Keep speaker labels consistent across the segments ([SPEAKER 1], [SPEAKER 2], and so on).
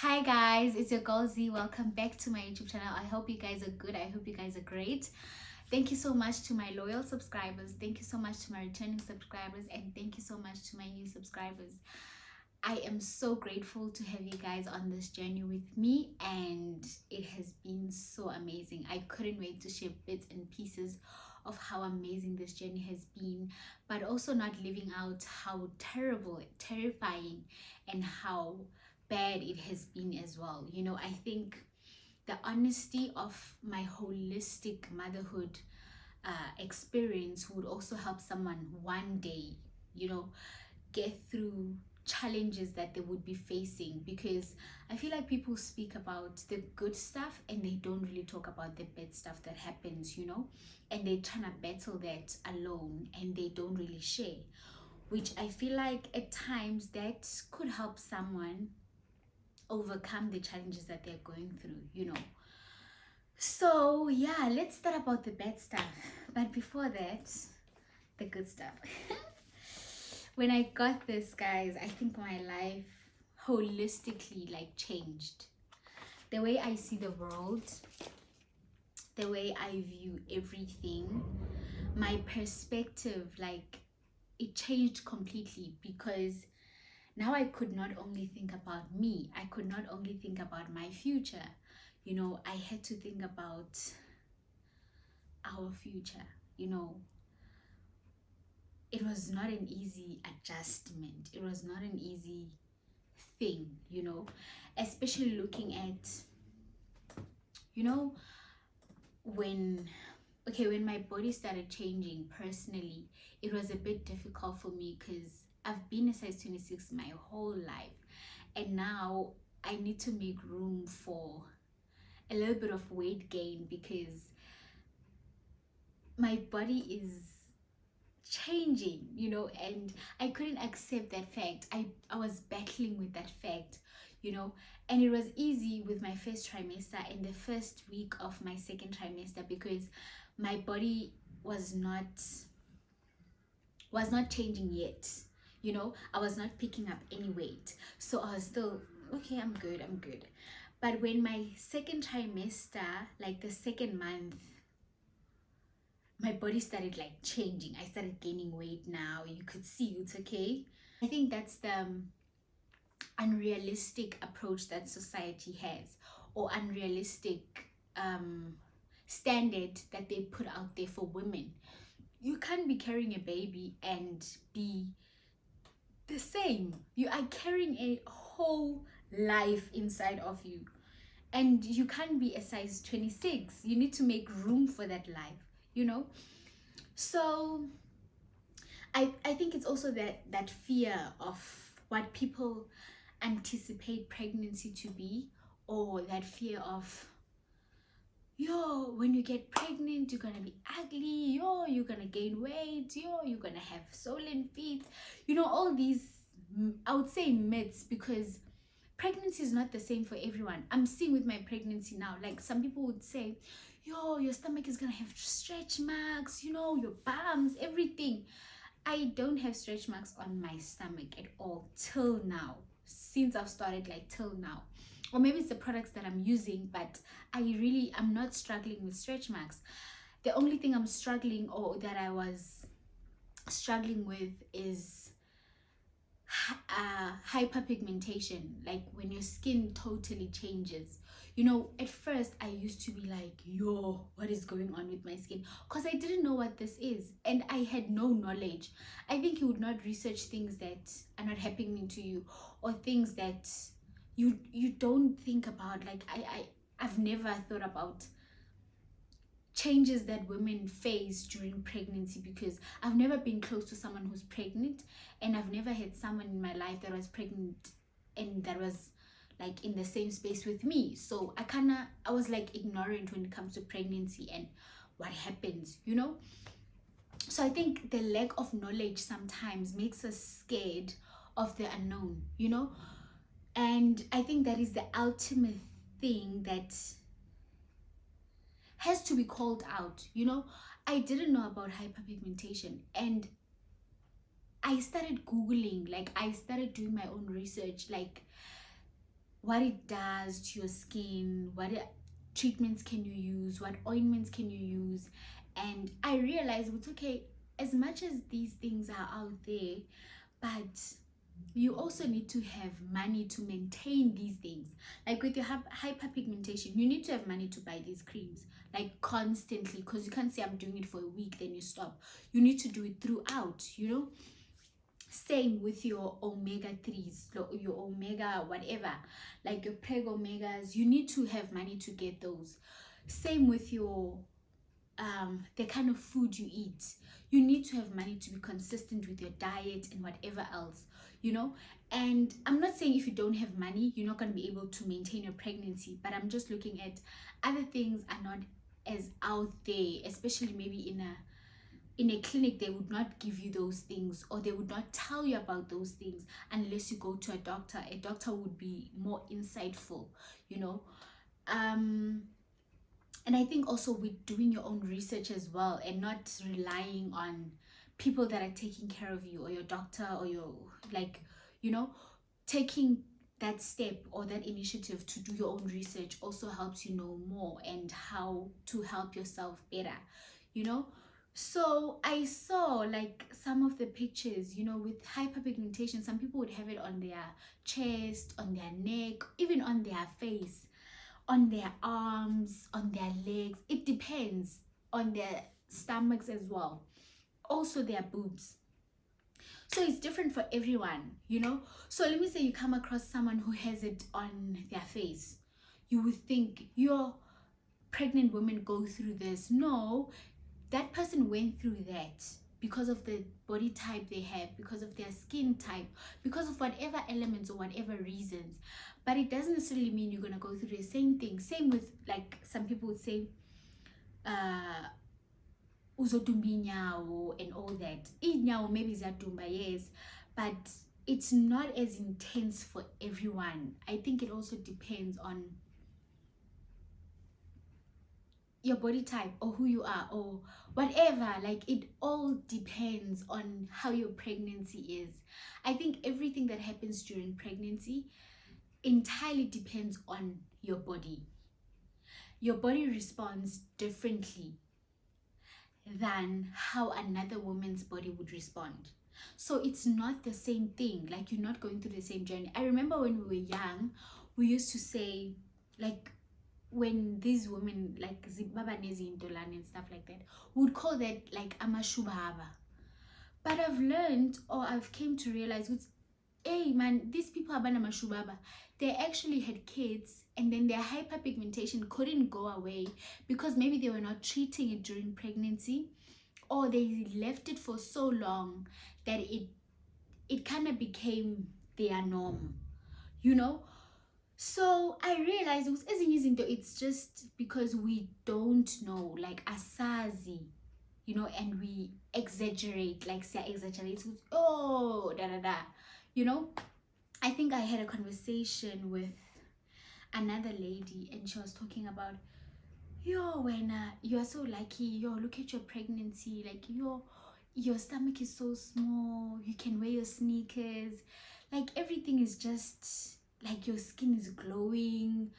[SPEAKER 1] Hi guys, it's your girl Z. Welcome back to my YouTube channel. I hope you guys are good. I hope you guys are great. Thank you so much to my loyal subscribers. Thank you so much to my returning subscribers, and thank you so much to my new subscribers. I am so grateful to have you guys on this journey with me, and it has been so amazing. I couldn't wait to share bits and pieces of how amazing this journey has been, but also not leaving out how terrible, terrifying, and how bad it has been as well. I think the honesty of my holistic motherhood experience would also help someone one day, you know, get through challenges that they would be facing, because I feel like people speak about the good stuff and they don't really talk about the bad stuff that happens, and they trying to battle that alone and they don't really share, which I feel like at times that could help someone overcome the challenges that they're going through. So yeah, let's start about the bad stuff, but before that, the good stuff. When I got this, guys, I think my life holistically like changed. The way I see the world, the way I view everything, my perspective, like, it changed completely, because now I could not only think about me, I could not only think about my future. I had to think about our future. It was not an easy adjustment, it was not an easy thing, especially looking at, you know, when when my body started changing personally, it was a bit difficult for me because I've been a size 26 my whole life, and now I need to make room for a little bit of weight gain, because my body is changing, and I couldn't accept that fact. I was battling with that fact, and it was easy with my first trimester and the first week of my second trimester, because my body was not changing yet. I was not picking up any weight, so I was still okay. I'm good. But when my second trimester, like the second month, my body started like changing. I started gaining weight. Now you could see it's okay. I think that's the unrealistic approach that society has, or unrealistic standard that they put out there for women. You can't be carrying a baby and be the same. You are carrying a whole life inside of you, and you can't be a size 26. You need to make room for that life. So I think it's also that fear of what people anticipate pregnancy to be, or that fear of, yo, when you get pregnant, you're gonna be ugly, yo, you're gonna gain weight, yo, you're gonna have swollen feet, all these, I would say, myths, because pregnancy is not the same for everyone. I'm seeing with my pregnancy now, like, some people would say, yo, your stomach is gonna have stretch marks, your bums, everything. I don't have stretch marks on my stomach at all till now, since I've started, like, till now. Or maybe it's the products that I'm using, but I'm not struggling with stretch marks. The only thing I'm struggling, or that I was struggling with, is hyperpigmentation, like when your skin totally changes. At first I used to be like, yo, what is going on with my skin, because I didn't know what this is, and I had no knowledge. I think you would not research things that are not happening to you, or things that you don't think about. Like, I've never thought about changes that women face during pregnancy, because I've never been close to someone who's pregnant, and I've never had someone in my life that was pregnant and that was like in the same space with me. So I was like ignorant when it comes to pregnancy and what happens. So I think the lack of knowledge sometimes makes us scared of the unknown. And I think that is the ultimate thing that has to be called out. I didn't know about hyperpigmentation, and I started googling, like, I started doing my own research, like, what it does to your skin, treatments can you use, what ointments can you use. And I realized it's okay, as much as these things are out there, but you also need to have money to maintain these things. Like with your hyperpigmentation, you need to have money to buy these creams like constantly, because you can't say I'm doing it for a week then you stop. You need to do it throughout, you know. Same with your omega-3s, your omega whatever, like your preg omegas, you need to have money to get those. Same with your the kind of food you eat. You need to have money to be consistent with your diet and whatever else, you know. And I'm not saying if you don't have money you're not going to be able to maintain your pregnancy, but I'm just looking at other things are not as out there, especially maybe in a clinic. They would not give you those things, or they would not tell you about those things unless you go to a doctor. A doctor would be more insightful, you know. And I think also with doing your own research as well, and not relying on people that are taking care of you, or your doctor, or your, like, you know, taking that step or that initiative to do your own research also helps you know more and how to help yourself better, you know. So I saw like some of the pictures, you know, with hyperpigmentation. Some people would have it on their chest, on their neck, even on their face, on their arms, on their legs. It depends, on their stomachs as well, also their boobs. So it's different for everyone, you know. So let me say you come across someone who has it on their face. You would think, your pregnant women go through this. No, that person went through that because of the body type they have, because of their skin type, because of whatever elements or whatever reasons. But it doesn't necessarily mean you're going to go through the same thing. Same with, like, some people would say uzotumba inyawo and all that. Inyawo maybe zatumba, yes, but it's not as intense for everyone. I think it also depends on your body type, or who you are, or whatever. Like, it all depends on how your pregnancy is. I think everything that happens during pregnancy entirely depends on your body. Your body responds differently than how another woman's body would respond. So it's not the same thing. Like, you're not going through the same journey. I remember when we were young, we used to say, like, when these women like zibaba nezintolane and stuff like that, would call that like amashubaba. But I've learned, or I've came to realize, hey man, these people are mashubaba. They actually had kids, and then their hyperpigmentation couldn't go away because maybe they were not treating it during pregnancy, or they left it for so long that it kind of became their norm, you know. So I realized it's just because we don't know, like asazi, you know, and we exaggerate, like say exaggerate with, oh da da da, you know. I think I had a conversation with another lady, and she was talking about, yo, when you are so lucky, yo, look at your pregnancy, like your stomach is so small, you can wear your sneakers, like everything is just like your skin is glowing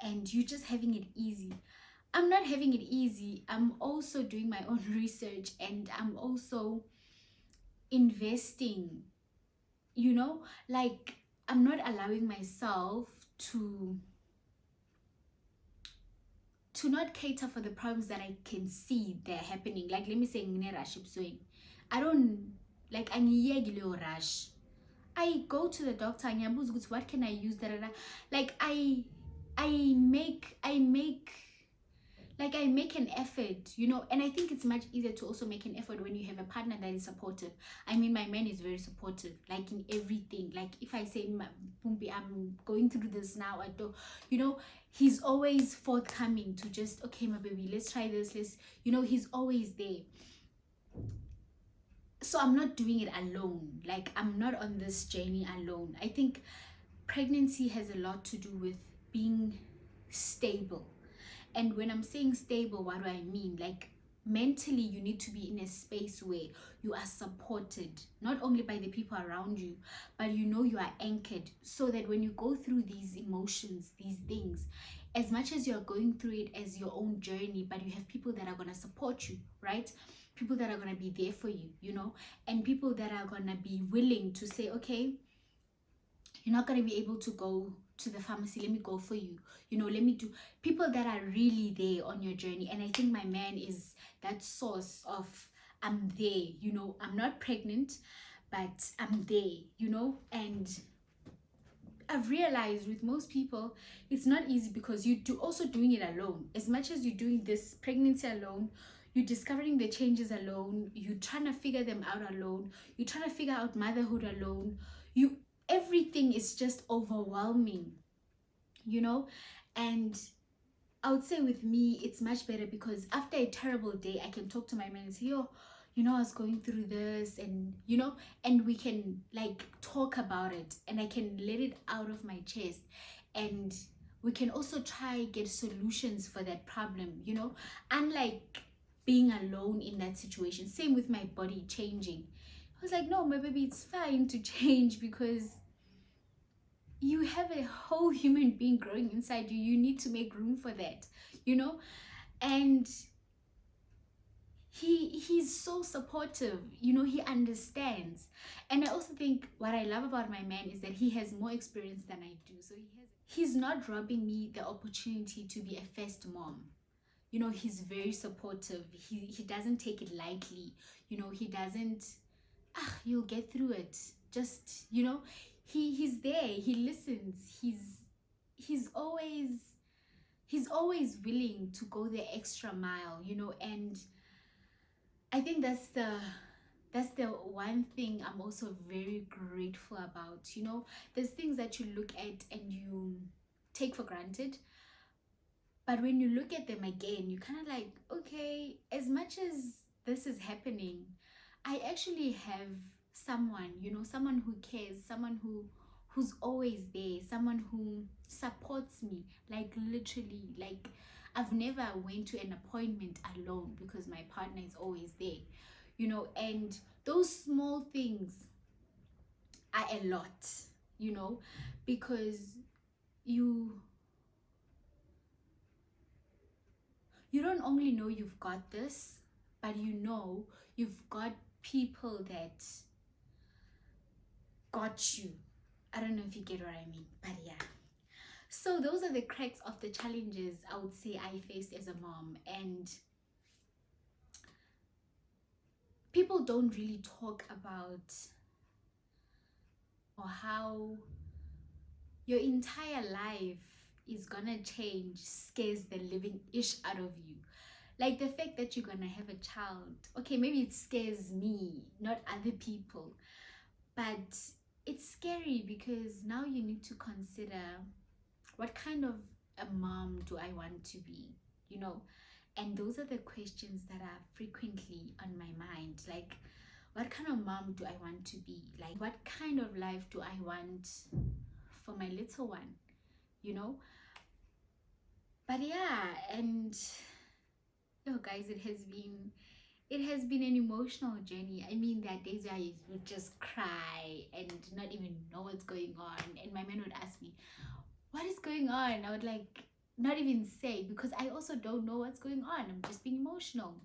[SPEAKER 1] and you're just having it easy. I'm not having it easy. I'm also doing my own research, and I'm also investing, you know. Like, I'm not allowing myself to not cater for the problems that I can see they're happening. Like, let me say rush swing. I don't, like, rush. I go to the doctor and what can I use, like I make an effort, you know. And I think it's much easier to also make an effort when you have a partner that is supportive. I mean, my man is very supportive, like in everything. Like, if I say, Pumpi, I'm going through this now, I don't, you know, he's always forthcoming to just, okay, my baby, let's try this, you know, he's always there. So I'm not doing it alone. Like, I'm not on this journey alone. I think pregnancy has a lot to do with being stable. And when I'm saying stable, what do I mean? Like, mentally you need to be in a space where you are supported, not only by the people around you, but you are anchored, so that when you go through these emotions, these things, as much as you're going through it as your own journey, but you have people that are going to support you, right? People that are going to be there for you, and people that are going to be willing to say, okay, you're not going to be able to go to the pharmacy, let me go for you, let me do. People that are really there on your journey. And I think my man is that source of, I'm there, I'm not pregnant, but I'm there, and I've realized with most people it's not easy, because also doing it alone. As much as you're doing this pregnancy alone, you're discovering the changes alone, you're trying to figure them out alone, you're trying to figure out motherhood alone, everything is just overwhelming, and I would say with me it's much better, because after a terrible day I can talk to my man and say, yo, I was going through this, and and we can like talk about it, and I can let it out of my chest, and we can also try get solutions for that problem, unlike being alone in that situation. Same with my body changing. I was like, no, my baby, it's fine to change, because you have a whole human being growing inside you. You need to make room for that, and he's so supportive, he understands. And I also think what I love about my man is that he has more experience than I do, so he's not robbing me the opportunity to be a first mom. He's very supportive. He doesn't take it lightly. He doesn't, you'll get through it, just, he's there, he listens, he's always willing to go the extra mile, and I think that's the one thing I'm also very grateful about. There's things that you look at and you take for granted, but when you look at them again, you kind of like, okay, as much as this is happening, I actually have someone, someone who cares, someone who's always there, someone who supports me, like literally. Like, I've never went to an appointment alone, because my partner is always there, and those small things are a lot, because you you don't only know you've got this, but you've got people that got you. I don't know if you get what I mean, but yeah. So those are the cracks of the challenges I would say I faced as a mom. And people don't really talk about or how your entire life is gonna change scares the living ish out of you. Like the fact that you're gonna have a child, okay, maybe it scares me, not other people, but it's scary, because now you need to consider, what kind of a mom do I want to be, and those are the questions that are frequently on my mind. Like, what kind of mom do I want to be? Like, what kind of life do I want for my little one, but yeah. And guys, it has been an emotional journey. I mean, there are days where I would just cry and not even know what's going on, and my man would ask me, what is going on? I would like not even say, because I also don't know what's going on. I'm just being emotional,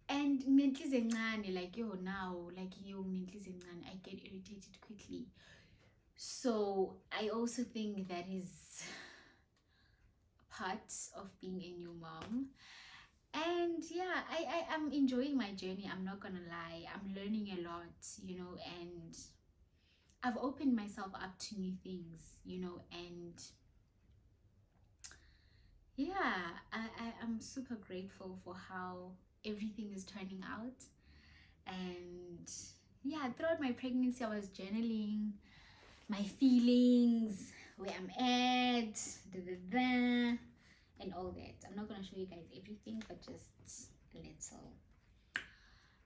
[SPEAKER 1] and like, now, like, I get irritated quickly. So I also think that is part of being a new mom. And yeah, I'm enjoying my journey, I'm not gonna lie. I'm learning a lot, and I've opened myself up to new things, and yeah, I'm super grateful for how everything is turning out. And yeah, throughout my pregnancy I was journaling my feelings, where I'm at, and all that. I'm not gonna show you guys everything, but just a little.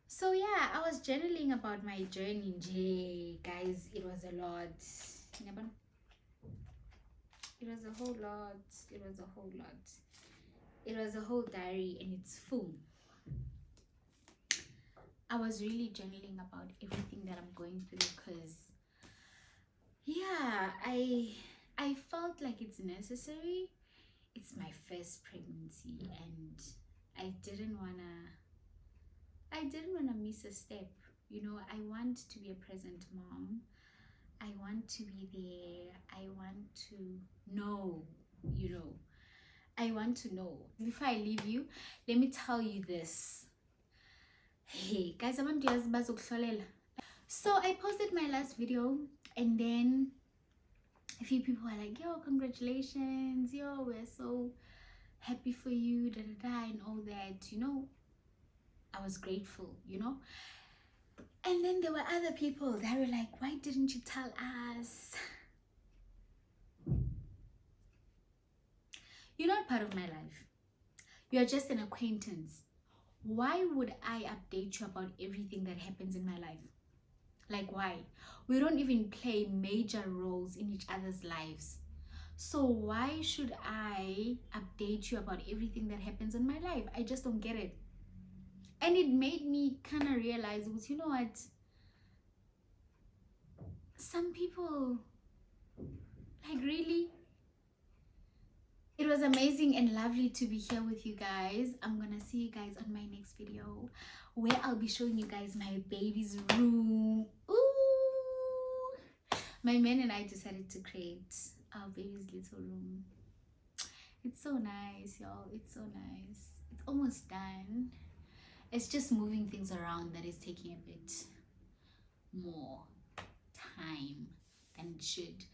[SPEAKER 1] So yeah, I was journaling about my journey, guys. It was a lot. It was a whole lot. It was a whole diary and it's full. I was really journaling about everything that I'm going through because yeah, I felt like it's necessary. It's my first pregnancy and I didn't wanna miss a step. You know, I want to be a present mom. I want to be there. I want to know, you know. I want to know. Before I leave you, let me tell you this. Hey, guys, I want to ask bazokuhlolela. So I posted my last video and then a few people were like, yo, congratulations, yo, we're so happy for you, da da da, and all that, you know. I was grateful, you know. And then there were other people that were like, why didn't you tell us? You're not part of my life. You're just an acquaintance. Why would I update you about everything that happens in my life? Like, why? We don't even play major roles in each other's lives. So why should I update you about everything that happens in my life? I just don't get it. And it made me kind of realize, was, you know what? Some people, like, really? It was amazing and lovely to be here with you guys. I'm gonna see you guys on my next video where I'll be showing you guys my baby's room. Ooh! My man and I decided to create our baby's little room. It's so nice, y'all. It's so nice. It's almost done. It's just moving things around that is taking a bit more time than it should.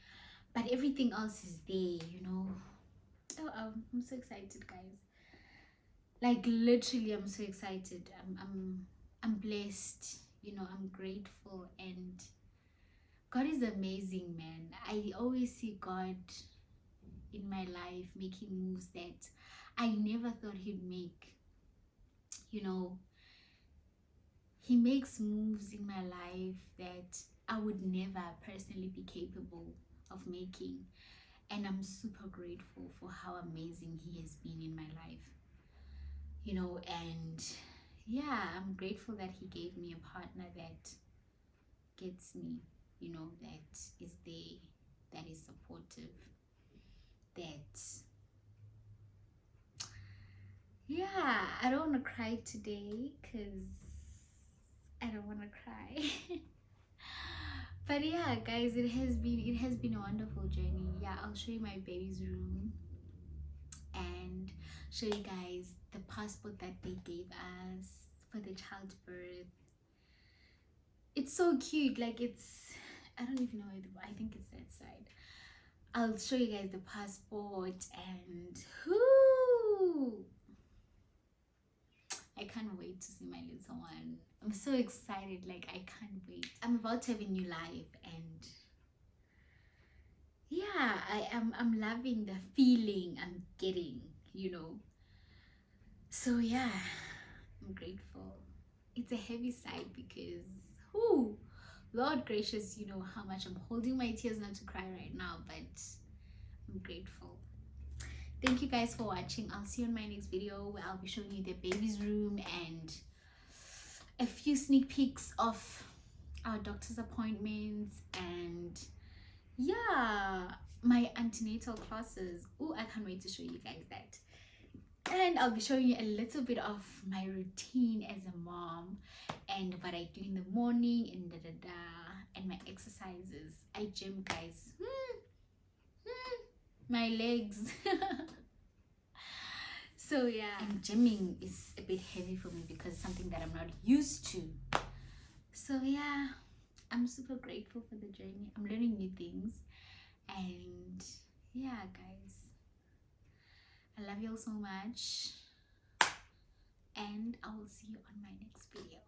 [SPEAKER 1] But everything else is there, you know. Oh, I'm so excited, guys. Like, literally, I'm so excited. I'm blessed, you know. I'm grateful, and God is amazing, man. I always see God in my life making moves that I never thought he'd make. You know, he makes moves in my life that I would never personally be capable of making. And I'm super grateful for how amazing he has been in my life. You know, and yeah, I'm grateful that he gave me a partner that gets me, you know, that is there, that is supportive, that, yeah, I don't want to cry today because I don't want to cry. But yeah, guys, it has been a wonderful journey. Yeah, I'll show you my baby's room and show you guys the passport that they gave us for the childbirth. It's so cute. Like, it's, I don't even know where I think it's that side. I'll show you guys the passport and whoo, I can't wait to see my little one. I'm so excited. Like, I can't wait. I'm about to have a new life, and yeah, I'm loving the feeling I'm getting, you know. So yeah, I'm grateful. It's a heavy side because whoo, Lord gracious, you know how much I'm holding my tears not to cry right now, but I'm grateful. Thank you guys for watching. I'll see you in my next video where I'll be showing you the baby's room and a few sneak peeks of our doctor's appointments and yeah, my antenatal classes. Oh, I can't wait to show you guys that. And I'll be showing you a little bit of my routine as a mom and what I do in the morning and and my exercises. I gym, guys. My legs. So yeah, and gymming is a bit heavy for me because it's something that I'm not used to. So yeah, I'm super grateful for the journey. I'm learning new things, and yeah, guys, I love you all so much, and I will see you on my next video.